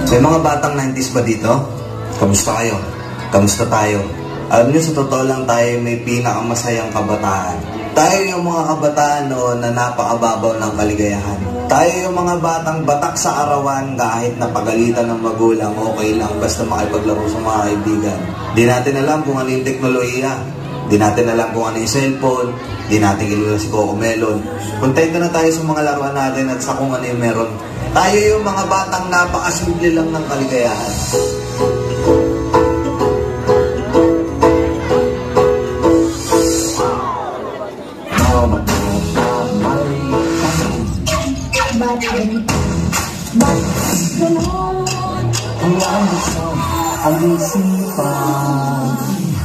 May mga batang 90s ba dito? Kamusta kayo? Kamusta tayo? Alam niyo, sa totoo lang tayo may pinakamasayang kabataan. Tayo yung mga kabataan noon na napakababaw ng kaligayahan. Tayo yung mga batang batak sa arawan kahit napagalitan ng magulang, okay lang basta makipaglaro sa mga kaibigan. Di natin alam kung ano yung teknolohiya. Di natin alam kung ano yung cellphone. Di natin kilala si Coco Melon. Kontento na tayo sa mga laruan natin at sa kung ano yung meron. Tayo yung mga batang napakasimple lang ng kaligayahan. Ang isipan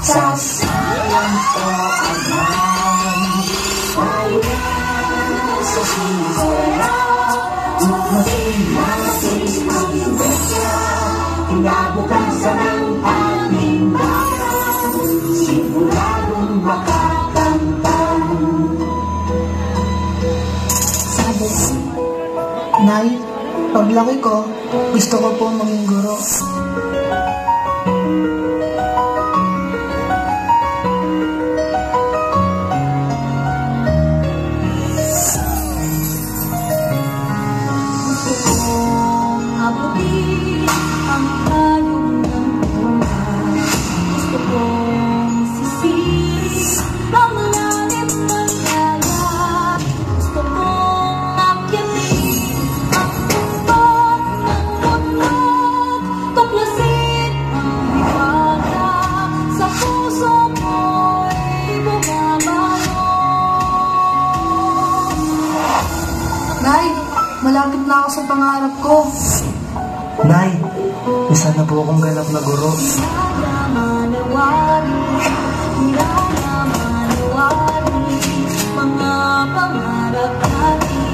sa sayang ko aman tayo sa sinisera masin ang ibesya kinabukasan ng aming bayan siguradong makakamtan. Sabi, Nay, paglaki ko, gusto ko po maging guro. Nay, malapit na ako sa pangarap ko. Nay, isa na po akong ganap na guro. Mga pangarap natin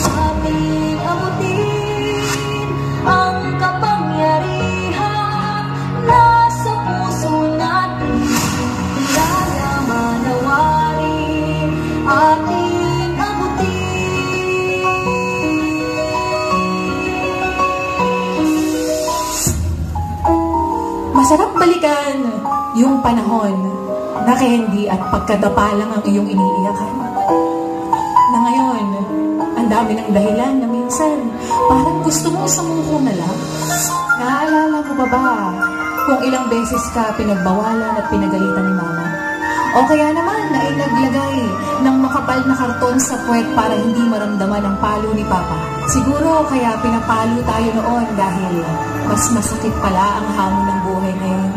ating abutin ang kapangyarihan nasa puso natin. Kaya manawarin ating abutin. Masarap balikan yung panahon na candy at pagkadapa lang ang iyong iniiyakan. Na ngayon, ang dami ng dahilan na minsan parang gusto mo sumuko na lang. Naaalala mo ba kung ilang beses ka pinagbawalan at pinagalitan ni mama? O kaya naman na inaglagay ng makapal na karton sa puwet para hindi maramdaman ang palo ni papa? Siguro kaya pinapalo tayo noon dahil mas masakit pala ang hamon ng buhay ngayon.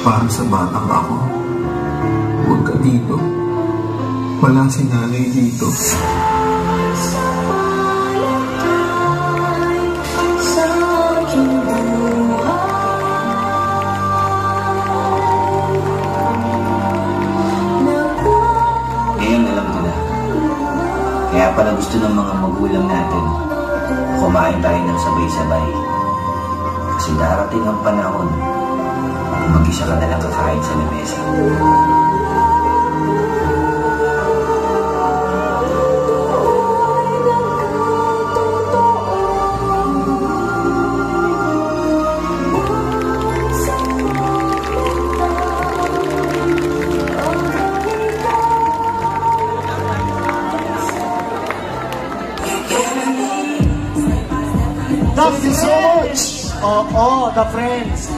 Para sa batang ako, huwag ka dito. Wala si nanay dito. Ngayon alam ko na. Kaya pala gusto ng mga magulang natin kumain tayo ng sabay-sabay. Kasi darating ang panahon mag-isa ka na lang kakain sa lamesa. Thank you so much! Oo, the friends.